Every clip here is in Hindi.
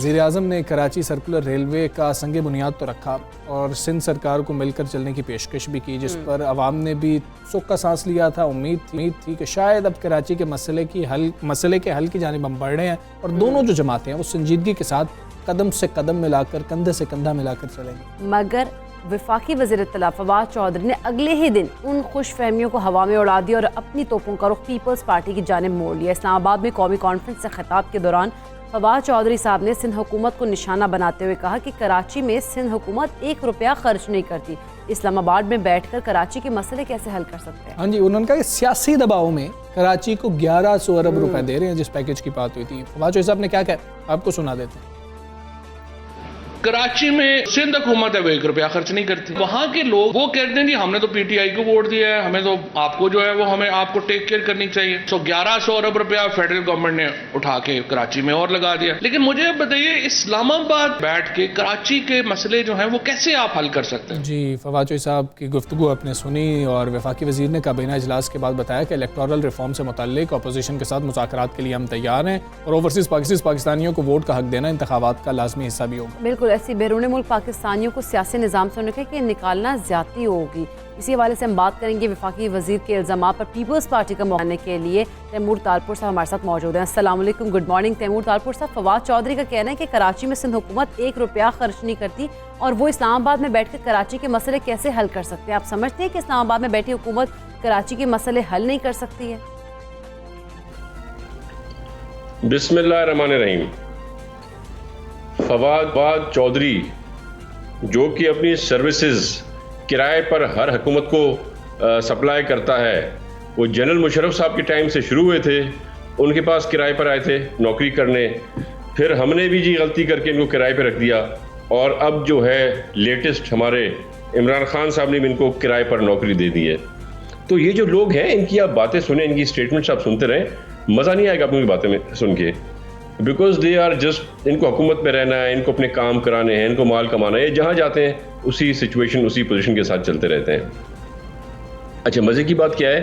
वज़ीर-ए-आज़म ने कराची सर्कुलर रेलवे का संगे बुनियाद तो रखा और सिंध सरकार को मिलकर चलने की पेशकश भी की, जिस पर अवाम ने भी सुख का सांस लिया था। उम्मीद थी कि शायद अब कराची के मसले के हल की जानिब हम बढ़ रहे हैं और दोनों जो जमातें हैं वो संजीदगी के साथ कदम से कदम मिलाकर, कंधे से कंधा मिलाकर चलेंगे। मगर वफाकी वज़ीर इत्तला फवाद चौधरी ने अगले ही दिन उन खुश फहमियों को हवा में उड़ा दिया और अपनी तोपों का रुख पीपल्स पार्टी की जानिब मोड़ लिया। इस्लामाबाद में कौमी कॉन्फ्रेंस से खिताब के दौरान फवाद चौधरी साहब ने सिंध हुकूमत को निशाना बनाते हुए कहा कि कराची में सिंध हुकूमत 1 रुपया खर्च नहीं करती। इस्लामाबाद में बैठकर कराची के मसले कैसे हल कर सकते हैं? हाँ जी, उन्होंने कहा कि सियासी दबाव में कराची को 1100 अरब रुपए दे रहे हैं, जिस पैकेज की बात हुई थी। फवाद चौधरी साहब ने क्या कहा, आपको सुना देते हैं। कराची में सिंध हुकूमत है वो 1 रुपया खर्च नहीं करती। वहां के लोग वो कहते हैं जी हमने तो पीटीआई को वोट दिया है, हमें तो आपको जो है वो हमें आपको टेक केयर करनी चाहिए। तो 1100 अरब रुपया फेडरल गवर्नमेंट ने उठा के कराची में और लगा दिया। लेकिन मुझे अब बताइए, इस्लामाबाद बैठ के कराची के मसले जो हैं वो कैसे आप हल कर सकते हैं? जी, फवाद चौधरी साहब की गुफ्तगू आपने सुनी और वफाकी वज़ीर ने काबीना इजलास के बाद बताया कि इलेक्टोरल रिफॉर्म से मुताल्लिक अपोजिशन के साथ मुज़ाकरात के लिए हम तैयार हैं और ओवरसीज़ पाकिस्तानियों को वोट का हक देना इंतखाबात का लाजमी हिस्सा भी होगा। बिल्कुल, ऐसी बैरून मुल्क पाकिस्तानियों को सियासी निज़ाम से उन्होंने कहा कि निकालना ज़्यादती होगी। इसी हवाले से हम बात करेंगे वफाकी वज़ीर के इल्ज़ामात पर पीपल्स पार्टी का मुआवने के लिए तैमूर तालपुर साहब हमारे साथ मौजूद हैं। अस्सलाम वालेकुम, गुड मॉर्निंग तैमूर तालपुर साहब। फवाद चौधरी का कहना है कि कराची में सिंध हुकूमत 1 रुपया खर्च नहीं करती और वो इस्लामाबाद में बैठकर कराची के मसले कैसे हल कर सकते हैं? आप समझते हैं कि इस्लामाबाद में बैठी हुकूमत कराची के मसले हल नहीं कर सकती है? बिस्मिल्लाहिर्रहमानिर्रहीम। फवाद चौधरी जो कि अपनी सर्विसेज किराए पर हर हुकूमत को सप्लाई करता है, वो जनरल मुशर्रफ साहब के टाइम से शुरू हुए थे, उनके पास किराए पर आए थे नौकरी करने, फिर हमने भी जी गलती करके इनको किराए पर रख दिया और अब जो है लेटेस्ट हमारे इमरान खान साहब ने भी इनको किराए पर नौकरी दे दी है। तो ये जो लोग हैं इनकी आप बातें सुने, इनकी स्टेटमेंट्स आप सुनते रहें, मज़ा नहीं आएगा अपनी बातें में सुन के, बिकॉज दे आर जस्ट, इनको हुकूमत में रहना है, इनको अपने काम कराने हैं, इनको माल कमाना है, ये जहाँ जाते हैं उसी सिचुएशन उसी पोजीशन के साथ चलते रहते हैं। अच्छा, मज़े की बात क्या है,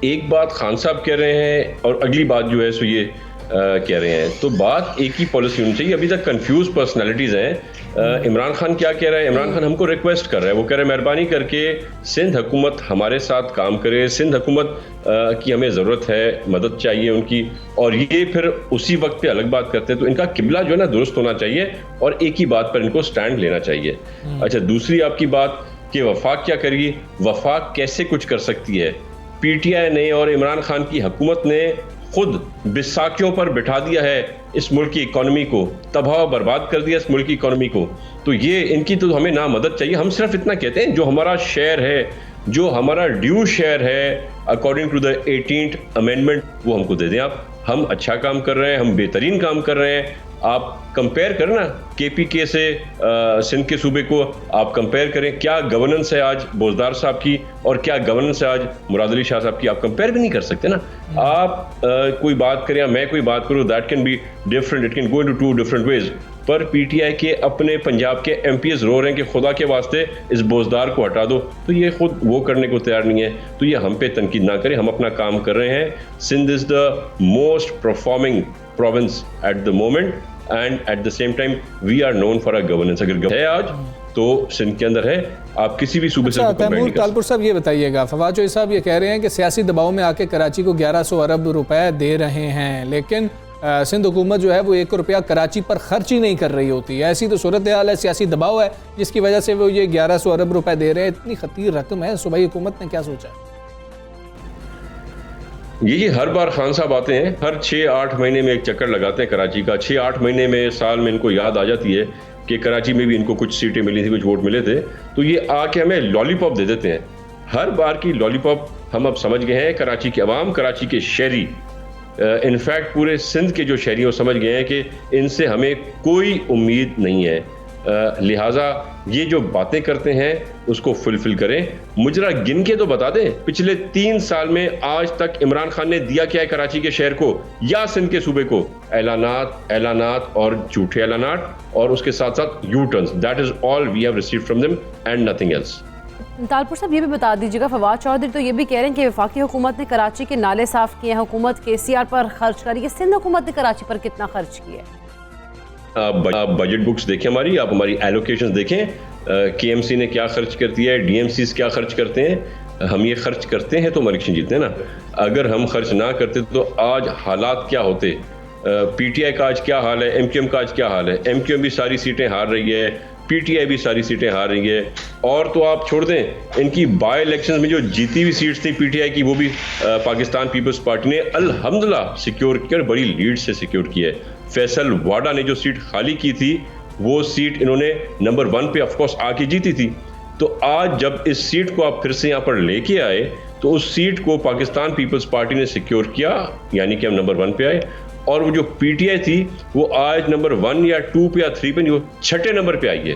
एक बात खान साहब कह रहे हैं और अगली बात जो है सो ये कह रहे हैं, तो बात एक ही पॉलिसी होनी चाहिए। अभी तक कंफ्यूज पर्सनालिटीज़ हैं। इमरान खान क्या कह रहा है, इमरान खान हमको रिक्वेस्ट कर रहा है, वो कह रहे हैं मेहरबानी करके सिंध हुकूमत हमारे साथ काम करे, सिंध हुकूमत की हमें ज़रूरत है, मदद चाहिए उनकी, और ये फिर उसी वक्त पे अलग बात करते हैं। तो इनका किबला जो है ना दुरुस्त होना चाहिए और एक ही बात पर इनको स्टैंड लेना चाहिए। अच्छा, दूसरी आपकी बात कि वफाक क्या करेगी, वफाक कैसे कुछ कर सकती है? पीटीआई ने और इमरान खान की हुकूमत ने खुद बिसाखियों पर बिठा दिया है इस मुल्क की इकॉनमी को, तबाह बर्बाद कर दिया इस मुल्क की इकॉनमी को। तो ये इनकी तो हमें ना मदद चाहिए। हम सिर्फ इतना कहते हैं जो हमारा शेयर है, जो हमारा ड्यू शेयर है according to the 18th amendment, वो हमको दे दें आप। हम अच्छा काम कर रहे हैं, हम बेहतरीन काम कर रहे हैं। आप कंपेयर करें ना केपीके से सिंध के सूबे को, आप कंपेयर करें क्या गवर्नेंस है आज बोजदार साहब की और क्या गवर्नेंस है आज मुराद अली शाह साहब की, आप कंपेयर भी नहीं कर सकते ना। आप कोई बात करें या मैं कोई बात करूं, that can be different, it can go into 2 different ways. पर पीटीआई के अपने पंजाब के एमपीएस रो रहे हैं कि खुदा के वास्ते इस बोजदार को हटा दो, तो ये खुद वो करने को तैयार नहीं है। तो ये हम पे तनकीद ना करें, हम अपना काम कर रहे हैं। Sindh is the most performing province at the moment and at the same time we are known for a governance. अगर है आज तो सिंध के अंदर है, आप किसी भी सूबे से तैमूर तालपुर साहब ये बताइएगा, फवाद चौधरी साहब ये कह रहे हैं कि सियासी दबाव में आके कराची को 1100 अरब रुपए दे रहे हैं, लेकिन सिंध हुकूमत जो है वो 1 रुपया कराची पर खर्च ही नहीं कर रही होती है। ऐसी तो सूरत हाल है, सियासी दबाव है जिसकी वजह से वो ये 1100 अरब रुपए दे रहे हैं। इतनी खतीर रकम है, सूबाई हुकूमत ने क्या सोचा है? ये हर बार खान साहब आते हैं, हर 6-8 महीने में एक चक्कर लगाते हैं कराची का। 6-8 महीने में, साल में इनको याद आ जाती है कि कराची में भी इनको कुछ सीटें मिली थी, कुछ वोट मिले थे, तो ये आके हमें लॉलीपॉप दे देते हैं। हर बार की लॉलीपॉप हम अब समझ गए हैं। कराची के अवाम, कराची के शहरी, इनफैक्ट पूरे सिंध के जो शहरी वो समझ गए हैं कि इनसे हमें कोई उम्मीद नहीं है। लिहाजा ये जो बातें करते हैं उसको फुलफिल करें। मुजरा गिन के तो बता दें, पिछले 3 साल में आज तक इमरान खान ने दिया क्या है कराची के शहर को या सिंध के सूबे को? ऐलानात और झूठे ऐलानात, और उसके साथ साथ U turns. That is all we have received from them and nothing else. Talpur साहब ये भी बता दीजिएगा, फवाद चौधरी तो ये भी कह रहे हैं कि वफाकी हुकूमत ने कराची के नाले साफ किए हैं, हुकूमत KCR पर खर्च करी है, सिंध हुकूमत ने कराची पर कितना खर्च किया है? आप बजट बुक्स देखें हमारी, आप हमारी एलोकेशंस देखें, केएमसी ने क्या खर्च करती है, डीएमसीज क्या खर्च करते हैं। हम ये खर्च करते हैं तो हम इलेक्शन जीतते हैं ना। अगर हम खर्च ना करते तो आज हालात क्या होते। पीटीआई का आज क्या हाल है, एमक्यूएम का आज क्या हाल है। एमक्यूएम भी सारी सीटें हार रही है, पीटीआई भी सारी सीटें हार रही है। और तो आप छोड़ दें, इनकी बाय इलेक्शंस में जो जीती हुई सीट्स थी पीटीआई की, वो भी पाकिस्तान पीपल्स पार्टी ने अल्हम्दुलिल्लाह सिक्योर कर बड़ी लीड से सिक्योर की है। फैसल वाडा ने जो सीट खाली की थी वो सीट इन्होंने नंबर 1 पे ऑफकोर्स आके जीती थी। तो आज जब इस सीट को आप फिर से यहाँ पर लेके आए तो उस सीट को पाकिस्तान पीपल्स पार्टी ने सिक्योर किया, यानी कि हम नंबर 1 पे आए। और वो जो पीटीआई थी वो आज नंबर 1 या 2 पे या 3 पे नहीं, वो 6ठे नंबर पे आई है।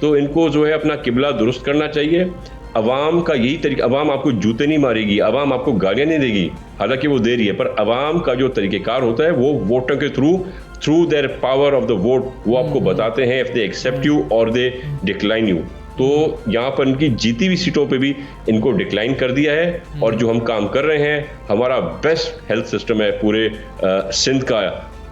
तो इनको जो है अपना किबला दुरुस्त करना चाहिए। अवाम का यही तरीका, अवाम आपको जूते नहीं मारेगी, अवाम आपको गालियां नहीं देगी, हालांकि वो दे रही है, पर अवाम का जो तरीक़ेकार होता है वो वोटों के through their power of the vote वो आपको बताते हैं इफ दे एक्सेप्ट यू और दे डिक्लाइन यू। तो यहाँ पर इनकी जीती हुई सीटों पे भी इनको डिक्लाइन कर दिया है। और जो हम काम कर रहे हैं, हमारा बेस्ट हेल्थ सिस्टम है पूरे सिंध का।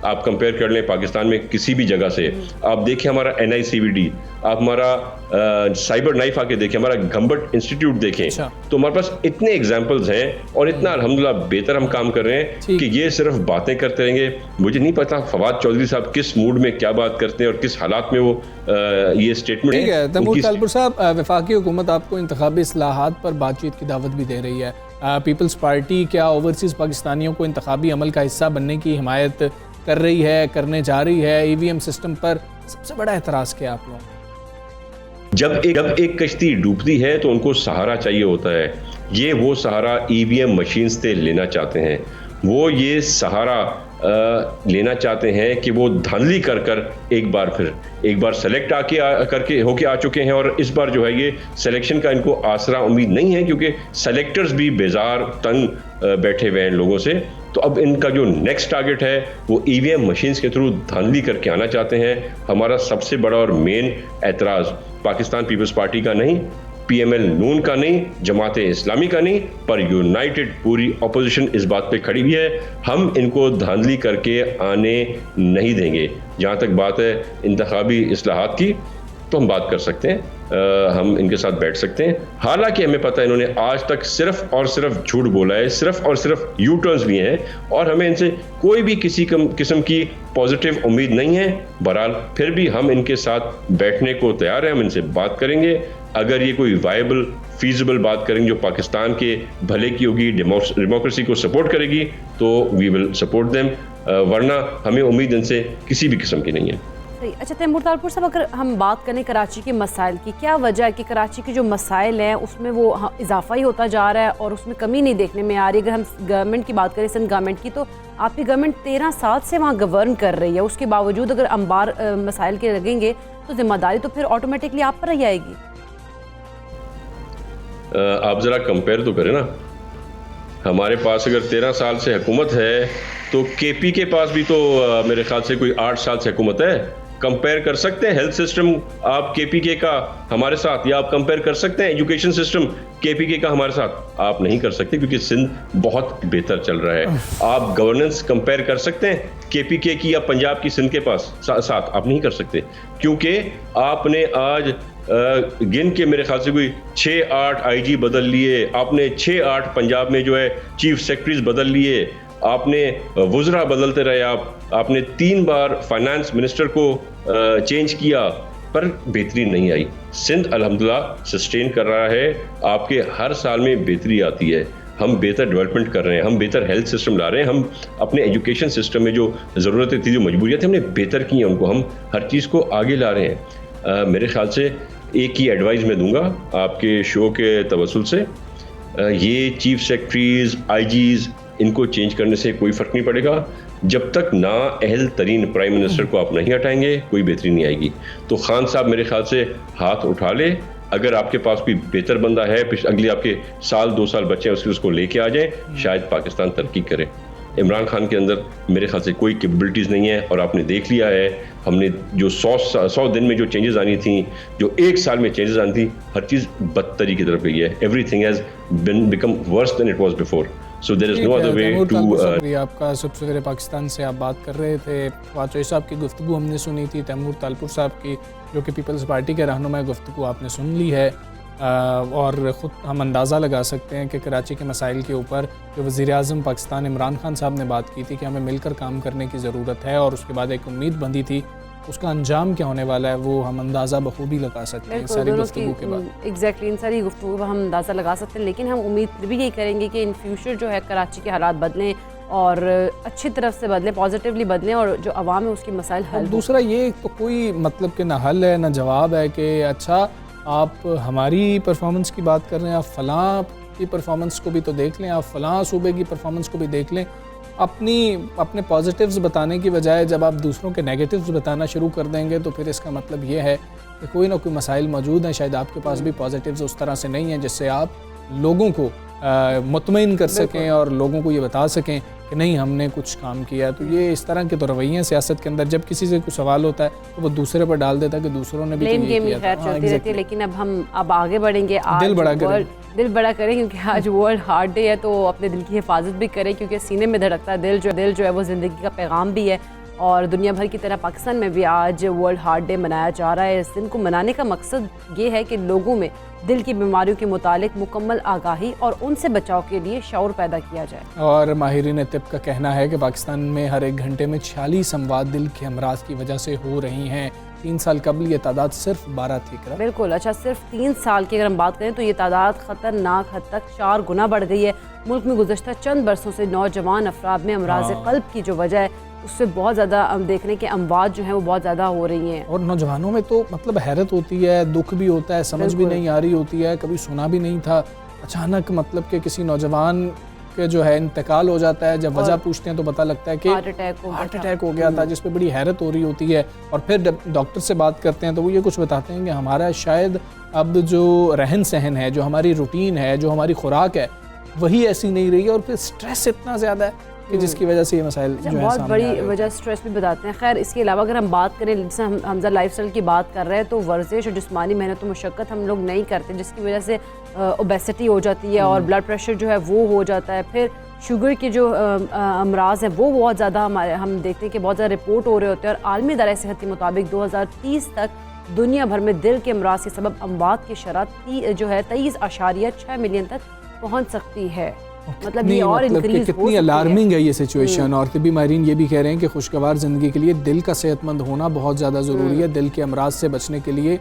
आप कंपेयर कर लें पाकिस्तान में किसी भी जगह से, आप देखें हमारा NICVD, आप हमारा साइबर नाइफ आके देखें, हमारा गंबट इंस्टीट्यूट देखें। तो हमारे पास इतने एग्जाम्पल्स हैं और इतना अल्हम्दुलिल्लाह बेहतर हम काम कर रहे हैं कि ये सिर्फ बातें करते रहेंगे। मुझे नहीं पता फवाद चौधरी साहब किस मूड में क्या बात करते हैं और किस हालात में वो ये स्टेटमेंट ठीक है। तैमूर तालपुर साहब, वफाकी हुकूमत आपको इंतखाबी इस्लाहात पर बातचीत की दावत भी दे रही है। पीपल्स पार्टी क्या ओवरसीज़ पाकिस्तानियों को इंतखाबी अमल का हिस्सा बनने की हिमायत कर रही है, करने जा रही है? EVM सिस्टम पर सबसे बड़ा एतराज़ क्या आप लोग? जब एक कश्ती डूबती है तो उनको सहारा चाहिए होता है। ये वो सहारा EVM मशीन से लेना चाहते हैं। वो ये सहारा लेना चाहते हैं कि वो धांधली कर एक बार सेलेक्ट करके होके आ चुके हैं और इस बार जो है ये सिलेक्शन का इनको आसरा उम्मीद नहीं है, क्योंकि सेलेक्टर्स भी बेजार तंग बैठे हुए हैं लोगों से। तो अब इनका जो नेक्स्ट टारगेट है वो EVM मशीन्स के थ्रू धांधली करके आना चाहते हैं। हमारा सबसे बड़ा और मेन एतराज़ पाकिस्तान पीपल्स पार्टी का नहीं, PML नून का नहीं, जमात इस्लामी का नहीं, पर यूनाइटेड पूरी अपोजिशन इस बात पे खड़ी हुई है। हम इनको धांधली करके आने नहीं देंगे। जहाँ तक बात है इंतखाबी इस्लाहात की, तो हम बात कर सकते हैं, हम इनके साथ बैठ सकते हैं। हालांकि हमें पता है इन्होंने आज तक सिर्फ और सिर्फ झूठ बोला है, सिर्फ और सिर्फ यू टर्न्स लिए हैं और हमें इनसे कोई भी किसी किस्म की पॉजिटिव उम्मीद नहीं है। बहरहाल फिर भी हम इनके साथ बैठने को तैयार हैं, हम इनसे बात करेंगे। अगर ये कोई वायबल फीजिबल बात करेंगे जो पाकिस्तान के भले की होगी, डेमोक्रेसी को सपोर्ट करेगी, तो वी विल सपोर्ट देम, वरना हमें उम्मीद इनसे किसी भी किस्म की नहीं है। अच्छा तैमूर तालपुर साहब, अगर हम बात करें कराची के मसाइल की, क्या वजह है कि कराची के जो मसाइल हैं उसमें वो इजाफा ही होता जा रहा है और उसमें कमी नहीं देखने में आ रही? अगर हम गवर्नमेंट की बात करें, सिंध गवर्नमेंट की, तो आपकी गवर्नमेंट 13 साल से वहाँ गवर्न कर रही है, उसके बावजूद अगर अंबार मसाइल के लगेंगे तो जिम्मेदारी तो फिर ऑटोमेटिकली आप पर ही आएगी। आप ज़रा कंपेयर तो करें ना। हमारे पास अगर 13 साल से हुकूमत है तो KP के पास भी तो मेरे ख्याल से कोई 8 साल से हुकूमत है। कंपेयर कर सकते हैं हेल्थ सिस्टम आप KPK का हमारे साथ, या आप कंपेयर कर सकते हैं एजुकेशन सिस्टम KPK का हमारे साथ? आप नहीं कर सकते, क्योंकि सिंध बहुत बेहतर चल रहा है। आप गवर्नेंस कंपेयर कर सकते हैं KPK की या पंजाब की सिंध के पास साथ? आप नहीं कर सकते, क्योंकि आपने आज गिन के मेरे ख्याल से कोई 6-8 IG बदल लिए, आपने 6-8 पंजाब में जो है चीफ सेक्रेटरीज बदल लिए, आपने वुज़रा बदलते रहे, आपने 3 बार फाइनेंस मिनिस्टर को चेंज किया, पर बेहतरी नहीं आई। सिंध अल्हम्दुलिल्लाह सस्टेन कर रहा है, आपके हर साल में बेहतरी आती है। हम बेहतर डेवलपमेंट कर रहे हैं, हम बेहतर हेल्थ सिस्टम ला रहे हैं, हम अपने एजुकेशन सिस्टम में जो ज़रूरतें थी, जो मजबूरियाँ थी, हमने बेहतर की हैं, उनको हम हर चीज़ को आगे ला रहे हैं। मेरे ख्याल से एक ही एडवाइस मैं दूंगा आपके शो के तवस्सुल से, ये चीफ सेक्रेटरीज IGs इनको चेंज करने से कोई फ़र्क नहीं पड़ेगा। जब तक ना अहल तरीन प्राइम मिनिस्टर को आप नहीं हटाएंगे, कोई बेहतरी नहीं आएगी। तो खान साहब मेरे ख्याल से हाथ उठा ले, अगर आपके पास कोई बेहतर बंदा है, अगले आपके 1-2 साल बच्चे हैं उसको लेके आ जाए, शायद पाकिस्तान तरक्की करे। इमरान खान के अंदर मेरे ख्याल से कोई कैपेबिलिटीज़ नहीं है, और आपने देख लिया है हमने जो 100 दिन में जो चेंजेस आनी थी, जो 1 साल में चेंजेस आनी थी, हर चीज़ बदतरी की तरफ गई है। Everything has become worse than it was before. So there is no other way to शुक्रिया आपका। सबसे पहले पाकिस्तान से आप बात कर रहे थे, वाजपेयी साहब की गुफ्तगू हमने सुनी थी, तैमूर तालपुर साहब की जो कि पीपल्स पार्टी के रहनुमा गुफ्तगू आपने सुन ली है। और ख़ुद हम अंदाज़ा लगा सकते हैं कि कराची के मसाइल के ऊपर जो वज़ीर-ए-आज़म पाकिस्तान इमरान खान साहब ने बात की थी कि हमें मिलकर काम करने की ज़रूरत है, और उसके बाद एक उम्मीद बंधी थी, उसका अंजाम क्या होने वाला है वो हम अंदाज़ा बखूबी लगा सकते हैं सारी गुफ्तगू के बाद। एग्जैक्टली, इन सारी गुफ्तगू का हम अंदाज़ा लगा सकते हैं, लेकिन हम उम्मीद फिर भी यही करेंगे कि इन फ्यूचर जो है कराची के हालात बदलें और अच्छी तरफ से बदलें, पॉजिटिवली बदलें, और जो आवाम है उसकी मसाइल हल। दूसरा ये तो कोई मतलब कि ना हल है ना जवाब है कि अच्छा आप हमारी परफॉर्मेंस की बात कर रहे हैं, आप फ़लाँ की परफॉर्मेंस को भी तो देख लें, आप फ़लाँ सूबे की परफॉर्मेंस को भी देख लें। अपने पॉजिटिव्स बताने की बजाय जब आप दूसरों के नेगेटिव्स बताना शुरू कर देंगे तो फिर इसका मतलब ये है कि कोई ना कोई मसाइल मौजूद हैं, शायद आपके पास भी पॉजिटिव्स उस तरह से नहीं हैं जिससे आप लोगों को मुतमईन कर सकें और लोगों को ये बता सकें कि नहीं हमने कुछ काम किया। तो ये इस तरह के तो रवैये सियासत के अंदर, जब किसी से कुछ सवाल होता है तो वो दूसरे पर डाल देता है कि दूसरों ने भी ब्लेम तो ये गेम किया था। चलती रहती है। लेकिन अब आगे बढ़ेंगे, आज दिल बड़ा करें क्योंकि आज वर्ल्ड हार्ट डे है, तो अपने दिल की हिफाजत भी करें क्योंकि सीने में धड़कता है दिल जो है वो ज़िंदगी का पैगाम भी है। और दुनिया भर की तरह पाकिस्तान में भी आज वर्ल्ड हार्ट डे मनाया जा रहा है। इस दिन को मनाने का मकसद ये है कि लोगों में दिल की बीमारियों के मुतालिक मुकम्मल आगाही और उनसे बचाव के लिए शऊर पैदा किया जाए। और माहिरीन तिब का कहना है कि पाकिस्तान में हर एक घंटे में 46 अमवात दिल के अमराज की वजह से हो रही हैं। 3 साल कबल ये तादाद सिर्फ 12 थी। बिल्कुल, अच्छा, सिर्फ 3 साल की अगर हम बात करें तो ये तादाद ख़तरनाक हद तक 4 गुना बढ़ गई है। मुल्क में गुज़श्ता चंद बरसों से नौजवान अफराद में अमराज क़ल्ब की जो वजह है उससे बहुत ज़्यादा देखने के अमवात जो हैं वो बहुत ज़्यादा हो रही हैं। और नौजवानों में तो मतलब हैरत होती है, दुख भी होता है, समझ भी नहीं आ रही होती है, कभी सुना भी नहीं था, अचानक मतलब कि किसी नौजवान के जो है इंतकाल हो जाता है। जब वजह पूछते हैं तो पता लगता है कि हार्ट अटैक हो गया था, जिस पे बड़ी हैरत हो रही होती है। और फिर डॉक्टर से बात करते हैं तो वो ये कुछ बताते हैं कि हमारा शायद अब जो रहन सहन है, जो हमारी रूटीन है, जो हमारी खुराक है, वही ऐसी नहीं रही है, और फिर स्ट्रेस इतना ज़्यादा है कि जिसकी वजह से ये मसाइल जो है बहुत बड़ी वजह स्ट्रेस भी बताते हैं। खैर, इसके अलावा अगर हम बात करें, जैसे हमजा लाइफस्टाइल की बात कर रहे हैं, तो वर्जिश और जिस्मानी मेहनत और मुशक्क़त हम लोग नहीं करते, जिसकी वजह से ओबेसिटी हो जाती है और ब्लड प्रेशर जो है वो हो जाता है। फिर शुगर के जो अमराज हैं वो बहुत ज़्यादा हम देखते हैं कि बहुत ज़्यादा रिपोर्ट हो रहे होते हैं। और आलमी इदारा सेहत के मुताबिक 2030 तक दुनिया भर में दिल के अमराज के सबब अमवात की शरह जो है 23.6 मिलियन तक पहुँच सकती है। मतलब ये और इंक्रीज कितनी अलार्मिंग है ये सिचुएशन। और तिब्बी माहिरीन ये भी कह रहे हैं कि खुशगवार ज़िंदगी के लिए दिल का सेहतमंद होना बहुत ज़्यादा ज़रूरी है। दिल के अमराज से बचने के लिए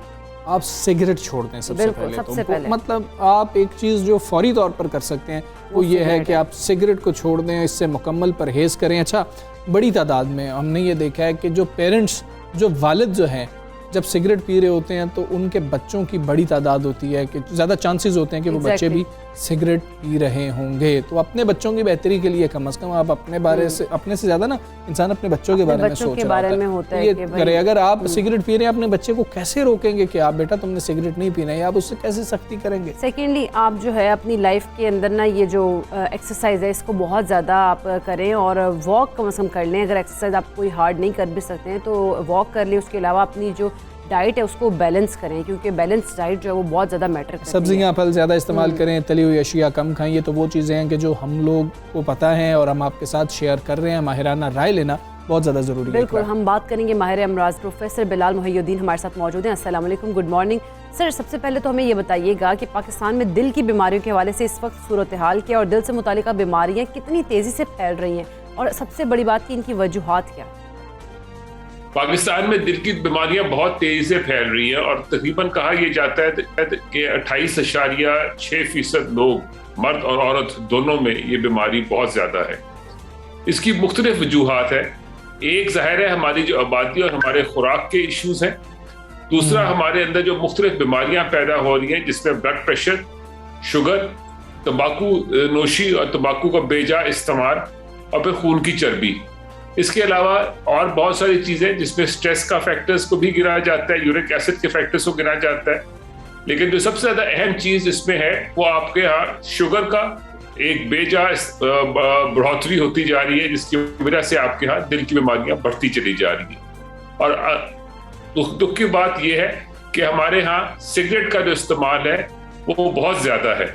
आप सिगरेट छोड़ दें सबसे पहले। मतलब आप एक चीज़ जो फौरी तौर पर कर सकते हैं वो ये है कि आप सिगरेट को छोड़ दें, इससे मुकम्मल परहेज़ करें। अच्छा, बड़ी तादाद में हमने ये देखा है कि जो पेरेंट्स, जो वालिद जो हैं, जब सिगरेट पी रहे होते हैं तो उनके बच्चों की बड़ी तादाद होती है कि ज़्यादा चांसेस होते हैं कि वो बच्चे भी सिगरेट पी रहे होंगे। तो अपने बच्चों की बेहतरी के लिए कम से कम आप अपने बारे से, अपने से ज़्यादा ना इंसान अपने बच्चों के बारे में सोच रहा होता है। ये करें, अगर आप सिगरेट पी रहे हैं अपने बच्चे को कैसे रोकेंगे कि आप बेटा तुमने सिगरेट नहीं पीना है, आप उससे कैसे सख्ती करेंगे। सेकेंडली, आप जो है अपनी लाइफ के अंदर ना ये जो एक्सरसाइज है इसको बहुत ज़्यादा आप करें और वॉक कम से कम कर लें। अगर एक्सरसाइज आप कोई हार्ड नहीं कर भी सकते हैं तो वॉक कर लें। उसके अलावा अपनी जो डाइट है उसको बैलेंस करें, क्योंकि बैलेंस डाइट जो है वो बहुत ज़्यादा मैटर करती है। सब्जियां फल ज़्यादा इस्तेमाल करें, तली हुई अशिया कम खाएं। ये तो वो चीज़ें हैं कि जो हम लोग को पता है और हम आपके साथ शेयर कर रहे हैं। माहिराना राय लेना बहुत ज़्यादा ज़रूरी है। बिल्कुल, हम बात करेंगे माहिर अमराज प्रोफेसर बिलाल मुहियुद्दीन हमारे साथ मौजूद हैं। अस्सलाम वालेकुम, गुड मॉर्निंग सर। सबसे पहले तो हमें ये बताइएगा कि पाकिस्तान में दिल की बीमारियों के हवाले से इस वक्त सूरत हाल क्या, और दिल से मुतालिका बीमारियाँ कितनी तेज़ी से फैल रही हैं, और सबसे बड़ी बात कि इनकी वजूहात क्या। पाकिस्तान में दिल की बीमारियां बहुत तेजी से फैल रही हैं और तकरीबन कहा यह जाता है कि 28.6% लोग, मर्द और औरत दोनों में ये बीमारी बहुत ज़्यादा है। इसकी मुख्तलिफ वजूहात है। एक ज़ाहिर है हमारी जो आबादी और हमारे खुराक के इश्यूज़ हैं। दूसरा, हमारे अंदर जो मुख्तलिफ बीमारियां पैदा हो रही हैं जिसमें ब्लड प्रेशर, शुगर, तंबाकू नोशी और तंबाकू का बेजा इस्तेमाल, और फिर खून की चर्बी। इसके अलावा और बहुत सारी चीज़ें जिसमें स्ट्रेस का फैक्टर्स को भी गिनाया जाता है, यूरिक एसिड के फैक्टर्स को गिनाया जाता है। लेकिन जो सबसे ज़्यादा अहम चीज़ इसमें है वो आपके यहाँ शुगर का एक बेजा बढ़ोतरी होती जा रही है, जिसकी वजह से आपके यहाँ दिल की बीमारियाँ बढ़ती चली जा रही हैं। और दुख की बात यह है कि हमारे यहाँ सिगरेट का जो इस्तेमाल है वो बहुत ज़्यादा है।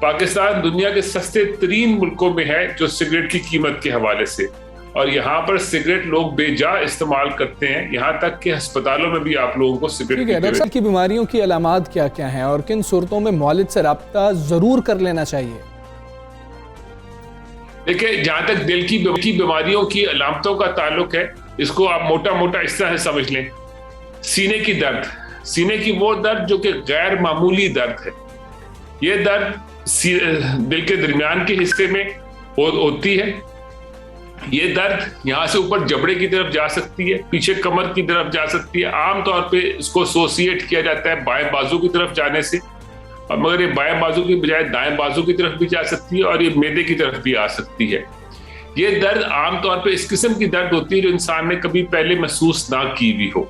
पाकिस्तान दुनिया के सस्ते तरीन मुल्कों में है जो सिगरेट की कीमत के हवाले से, और यहाँ पर सिगरेट लोग बेजा इस्तेमाल करते हैं, यहाँ तक कि अस्पतालों में भी आप लोगों को सिगरेट डॉक्टर साहब की बीमारियों की अलामात क्या क्या हैं और किन सूरतों में मौलिद से रब्ता जरूर कर लेना चाहिए? देखिए, जहां तक दिल की बीमारियों की अलामतों का ताल्लुक है, इसको आप मोटा मोटा इस तरह से समझ लें। सीने की दर्द, सीने की वो दर्द जो कि गैर मामूली दर्द है, ये दर्द दिल के दरमियान के हिस्से में होती है। ये दर्द यहाँ से ऊपर जबड़े की तरफ जा सकती है, पीछे कमर की तरफ जा सकती है। आमतौर पे इसको एसोसिएट किया जाता है बाएं बाजू की तरफ जाने से, और मगर ये बाएं बाजू की बजाय दाएं बाजू की तरफ भी जा सकती है और ये मैदे की तरफ भी आ सकती है। ये दर्द आमतौर पे इस किस्म की दर्द होती है जो इंसान ने कभी पहले महसूस ना की भी हो।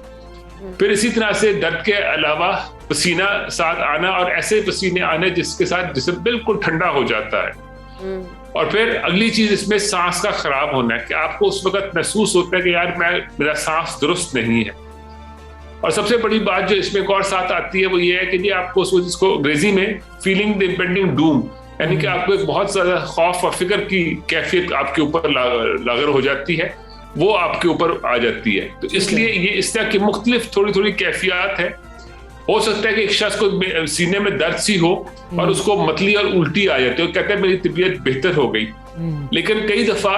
फिर इसी तरह से दर्द के अलावा पसीना साथ आना, और ऐसे पसीने आने जिसके साथ जिस्म बिल्कुल ठंडा हो जाता है। और फिर अगली चीज इसमें सांस का खराब होना है कि आपको उस वक्त महसूस होता है कि यार मेरा सांस दुरुस्त नहीं है। और सबसे बड़ी बात जो इसमें एक और साथ आती है वो ये है कि जी आपको जिसको अंग्रेजी में फीलिंग द इम्पेंडिंग डूम, यानी कि आपको एक बहुत ज्यादा खौफ और फिक्र की कैफियत आपके ऊपर लागर हो जाती है, वो आपके ऊपर आ जाती है। तो इसलिए ये इस तरह की मुख्तलिफ थोड़ी थोड़ी कैफियत है। हो सकता है कि एक शख्स को सीने में दर्द सी हो और उसको मतली और उल्टी आ जाती है, कहते हैं मेरी तबीयत बेहतर हो गई। लेकिन कई दफा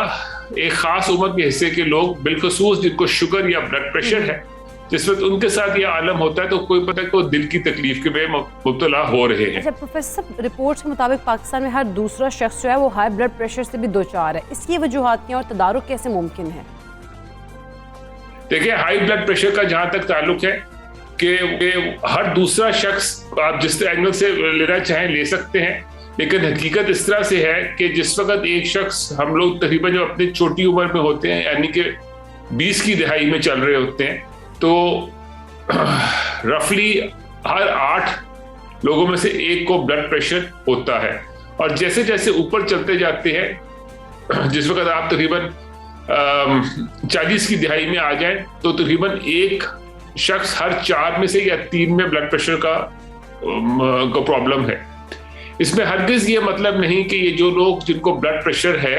एक खास उम्र के हिस्से के लोग, बिलखसूस जिनको शुगर या ब्लड प्रेशर है, जिस वक्त उनके साथ ये आलम होता है तो कोई पता है कि वो दिल की तकलीफ में मुब्तला हो रहे हैं। अच्छा प्रोफेसर साहब, रिपोर्ट्स के मुताबिक पाकिस्तान में हर दूसरा शख्स जो है वो हाई ब्लड प्रेशर से भी दो चार है, इसकी वजूहात क्या और तदारुक कैसे मुमकिन है? देखिए, हाई ब्लड प्रेशर का जहां तक ताल्लुक है कि हर दूसरा शख्स आप जिस एंगल से लेना चाहें ले सकते हैं, लेकिन हकीकत इस तरह से है कि जिस वक्त एक शख्स, हम लोग तकरीबन जो अपनी छोटी उम्र में होते हैं यानी कि 20 की दहाई में चल रहे होते हैं, तो रफली हर 8 लोगों में से एक को ब्लड प्रेशर होता है। और जैसे जैसे ऊपर चलते जाते हैं, जिस वक्त आप तकरीबन 40 की दहाई में आ जाएं तो तकरीबन एक शख्स हर 4 में से या 3 में ब्लड प्रेशर का प्रॉब्लम है। इसमें हरगिज ये मतलब नहीं कि ये जो लोग जिनको ब्लड प्रेशर है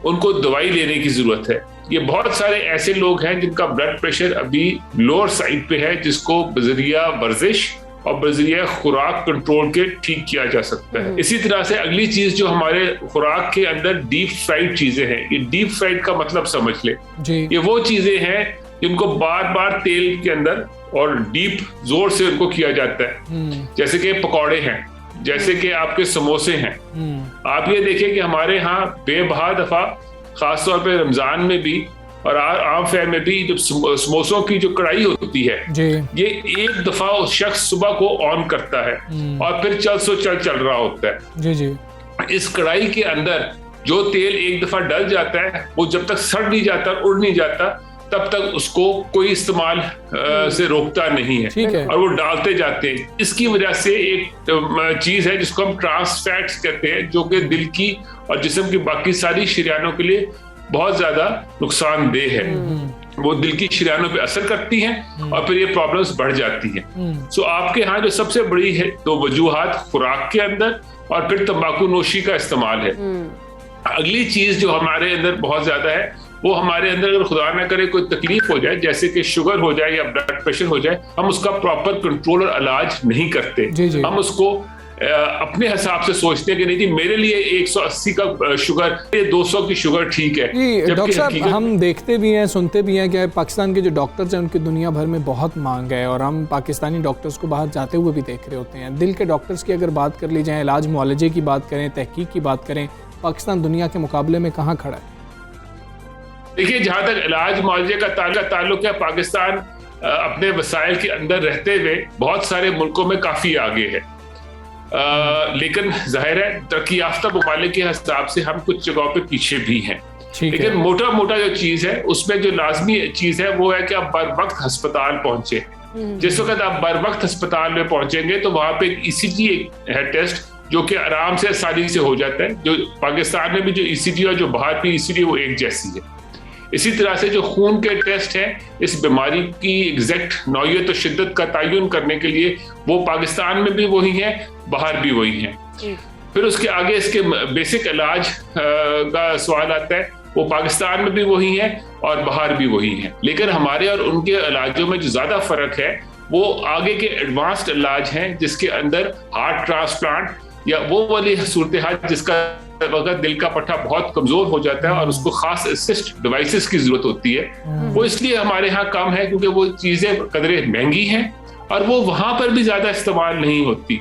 उनको दवाई लेने की जरूरत है। ये बहुत सारे ऐसे लोग हैं जिनका ब्लड प्रेशर अभी लोअर साइड पे है, जिसको बजरिया वर्जिश और बजरिया खुराक कंट्रोल के ठीक किया जा सकता है। इसी तरह से अगली चीज जो हमारे खुराक के अंदर डीप फ्राइड चीजें हैं, ये डीप फ्राइड का मतलब समझ ले, ये वो चीजें हैं जिनको बार बार तेल के अंदर और डीप जोर से उनको किया जाता है, जैसे कि पकौड़े हैं, जैसे कि आपके समोसे हैं। आप ये देखिए कि हमारे यहाँ बेबहा दफा खासतौर पे रमजान में भी और आम फैम में भी जब समोसों की जो कढ़ाई होती है, ये एक दफा उस शख्स सुबह को ऑन करता है और फिर चल रहा होता है। इस कढ़ाई के अंदर जो तेल एक दफा डल जाता है वो जब तक सड़ नहीं जाता, उड़ नहीं जाता, तब तक उसको कोई इस्तेमाल से रोकता नहीं है और वो डालते जाते हैं। इसकी वजह से एक चीज है जिसको हम ट्रांस फैट्स कहते हैं, जो कि दिल की और जिस्म की बाकी सारी शरीयानों के लिए बहुत ज्यादा नुकसानदेह है। वो दिल की शरीयानों पे असर करती हैं और फिर ये प्रॉब्लम्स बढ़ जाती हैं। सो आपके यहाँ जो सबसे बड़ी है तो वजूहात खुराक के अंदर और फिर तंबाकू नोशी का इस्तेमाल है। अगली चीज जो हमारे अंदर बहुत ज्यादा है वो हमारे अंदर अगर खुदा ना करे कोई तकलीफ हो जाए, जैसे कि शुगर हो जाए या ब्लड प्रेशर हो जाए, हम उसका प्रॉपर कंट्रोल और इलाज नहीं करते। हम उसको अपने हिसाब से सोचते हैं कि नहीं जी मेरे लिए 180 का शुगर, 200 की शुगर ठीक है। डॉक्टर साहब, हम देखते भी हैं, सुनते भी हैं कि पाकिस्तान के जो डॉक्टर्स हैं उनकी दुनिया भर में बहुत मांग है और हम पाकिस्तानी डॉक्टर्स को बाहर जाते हुए भी देख रहे होते हैं। दिल के डॉक्टर्स की अगर बात कर ली जाए, इलाज मुआलजे की बात करें, तहकीक की बात करें, पाकिस्तान दुनिया के मुकाबले में कहाँ खड़ा है? देखिए, जहां तक इलाज मुआवजे का ताल्लुक है, पाकिस्तान अपने वसाइल के अंदर रहते हुए बहुत सारे मुल्कों में काफी आगे है। लेकिन जाहिर है तरक्की याफ्ता ममालिक के हिसाब से हम कुछ जगहों पे पीछे भी हैं। लेकिन मोटा मोटा जो चीज है उसमें जो लाजमी चीज है वो है कि आप बर वक्त अस्पताल पहुंचे। जिस वक्त आप बर वक्त अस्पताल में पहुंचेंगे तो वहां पे ECG है टेस्ट, जो कि आराम से आसानी से हो जाता है। जो पाकिस्तान में भी जो ECG और जो बाहर की ECG वो एक जैसी है। इसी तरह से जो खून के टेस्ट हैं इस बीमारी की एग्जैक्ट नौयत और शिद्दत का तयन करने के लिए वो पाकिस्तान में भी वही है, बाहर भी वही है। फिर उसके आगे इसके बेसिक इलाज का सवाल आता है। वो पाकिस्तान में भी वही है और बाहर भी वही है, लेकिन हमारे और उनके इलाजों में जो ज़्यादा फ़र्क है वो आगे के एडवांस्ड इलाज हैं, जिसके अंदर हार्ट ट्रांसप्लांट या वो वाली सूरत हाल जिसका अगर दिल का पट्टा बहुत कमज़ोर हो जाता है और उसको ख़ास असिस्ट डिवाइसेस की ज़रूरत होती है, वो इसलिए हमारे यहाँ कम है क्योंकि वो चीज़ें कदरे महंगी हैं और वो वहाँ पर भी ज़्यादा इस्तेमाल नहीं होती।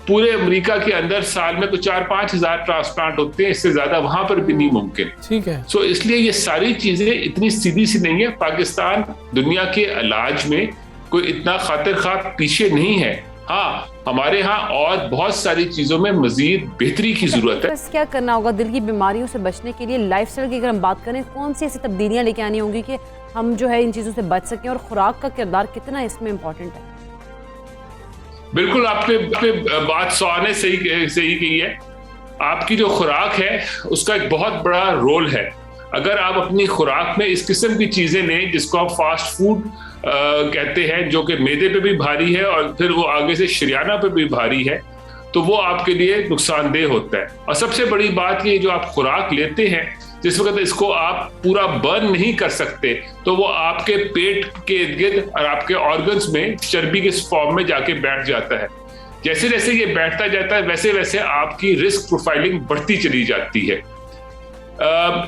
पूरे अमेरिका के अंदर साल में कुछ 4-5 हज़ार ट्रांसप्लांट होते हैं, इससे ज्यादा वहां पर भी नहीं मुमकिन। ठीक है। सो इसलिए ये सारी चीजें इतनी सीधी सी नहीं है। पाकिस्तान दुनिया के इलाज में कोई इतना खातिर खा पीछे नहीं है। हाँ, हमारे यहाँ और बहुत सारी चीजों में मजीद बेहतरी की जरूरत है। बस क्या करना होगा दिल की बीमारियों से बचने के लिए? लाइफस्टाइल की अगर हम बात करें, कौन सी ऐसी तब्दीलियां लेके आनी होंगी कि हम जो है इन चीजों से बच सकें, और खुराक का किरदार कितना इसमें इम्पोर्टेंट है? बिल्कुल, आपने बात 100 ने सही कही है। आपकी जो खुराक है उसका एक बहुत बड़ा रोल है। अगर आप अपनी खुराक में इस किस्म की चीजें लें जिसको आप फास्ट फूड कहते हैं, जो कि मैदे पे भी भारी है और फिर वो आगे से शरियाना पे भी भारी है, तो वो आपके लिए नुकसानदेह होता है। और सबसे बड़ी बात ये, जो आप खुराक लेते हैं जिस वक्त इसको आप पूरा बर्न नहीं कर सकते, तो वो आपके पेट के इर्द गिर्द और आपके ऑर्गन्स में चर्बी के फॉर्म में जाके बैठ जाता है। जैसे जैसे ये बैठता जाता है वैसे वैसे आपकी रिस्क प्रोफाइलिंग बढ़ती चली जाती है।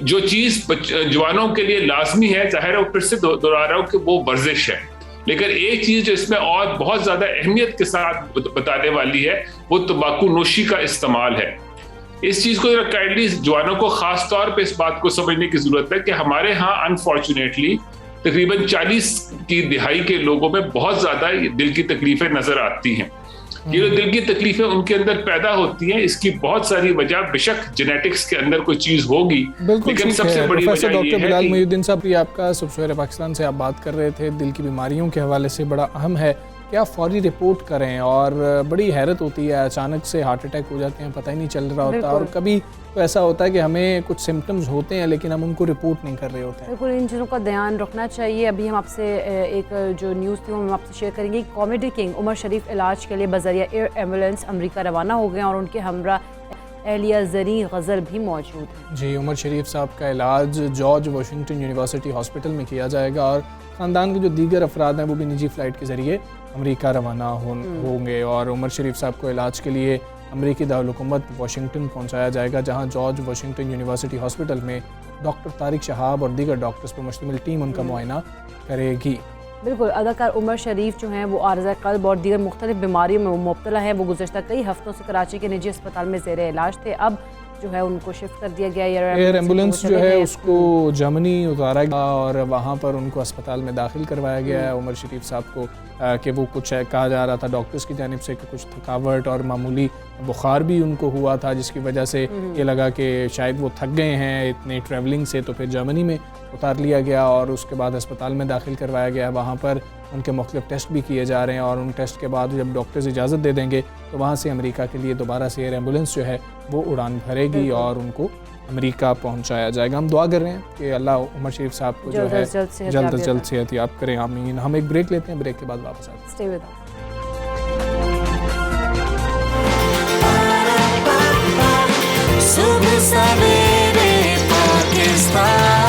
जो चीज जवानों के लिए लाजमी है, जाहिर है फिर से दोहरा रहा हूं कि वो वर्जिश है, लेकिन एक चीज जो इसमें और बहुत ज्यादा अहमियत के साथ बताने वाली है वो तंबाकू नोशी का इस्तेमाल है। इस चीज को काइंडली जवानों को खास तौर पे इस बात को समझने की जरूरत है कि हमारे यहाँ अनफॉर्चुनेटली तकरीबन 40 की दिहाई के लोगों में बहुत ज्यादा दिल की तकलीफें नजर आती हैं। ये जो दिल की तकलीफें उनके अंदर पैदा होती हैं, इसकी बहुत सारी वजह बेशक जेनेटिक्स के अंदर कोई चीज होगी, लेकिन सबसे बड़ी वजह डॉक्टर बिलाल मोइनुद्दीन साहब, ये आपका सुबह पाकिस्तान से आप बात कर रहे थे, दिल की बीमारियों के हवाले से बड़ा अहम है कि आप फौरी रिपोर्ट करें। और बड़ी हैरत होती है, अचानक से हार्ट अटैक हो जाते हैं, पता ही नहीं चल रहा होता, और कभी तो ऐसा होता है कि हमें कुछ सिम्टम्स होते हैं लेकिन हम उनको रिपोर्ट नहीं कर रहे होते हैं। बिल्कुल, इन चीज़ों का ध्यान रखना चाहिए। अभी हम आपसे एक जो न्यूज़ थी वो हम आपसे शेयर करेंगे। कॉमेडी किंग उमर शरीफ इलाज के लिए बजरिया एयर एम्बुलेंस अमेरिका रवाना हो गए और उनके हमरा एहलिया ज़री गज़ल भी मौजूद है। जी, उमर शरीफ साहब का इलाज जॉर्ज वाशिंगटन यूनिवर्सिटी हॉस्पिटल में किया जाएगा और ख़ानदान के जो दीगर अफराद हैं वो भी निजी फ़्लाइट के ज़रिए अमेरिका रवाना होंगे। और उमर शरीफ साहब को इलाज के लिए अमेरिकी दारुल-हुकूमत वाशिंगटन पहुंचाया जाएगा, जहां जॉर्ज वाशिंगटन यूनिवर्सिटी हॉस्पिटल में डॉक्टर तारिक शहाब और दीगर डॉक्टर्स पर मुश्तमिल टीम उनका मुआयना करेगी। बिल्कुल, अदाकार उमर शरीफ जो हैं वो आर्ज़ा क़ल्ब और दीगर मुख्तलिफ बीमारियों में मुब्तला है। वो गुज़श्ता कई हफ्तों से कराची के निजी अस्पताल में ज़ेर इलाज थे। अब जो है उनको शिफ्ट कर दिया गया। एयर एम्बुलेंस जो है उसको जर्मनी उतारा गया और वहाँ पर उनको अस्पताल में दाखिल करवाया गया है उमर शरीफ साहब को, कि वो कुछ कहा जा रहा था डॉक्टर्स की जानिब से कि कुछ थकावट और मामूली बुखार भी उनको हुआ था, जिसकी वजह से ये लगा कि शायद वो थक गए हैं इतने ट्रैवलिंग से, तो फिर जर्मनी में उतार लिया गया और उसके बाद अस्पताल में दाखिल करवाया गया। वहाँ पर उनके मुख्तलिफ टेस्ट भी किए जा रहे हैं और उन टेस्ट के बाद जब डॉक्टर्स इजाज़त दे देंगे तो वहाँ से अमेरिका के लिए दोबारा से एयर एम्बुलेंस जो है वो उड़ान भरेगी और उनको अमेरिका पहुँचाया जाएगा। हम दुआ कर रहे हैं कि अल्लाह उमर शरीफ साहब को जो है जल्द अज जल्द सेहतियाब करें, आमीन। हम एक ब्रेक लेते हैं, ब्रेक के बाद वापस आते हैं। Stay with us. सुबह सवेरे पाकिस्तान।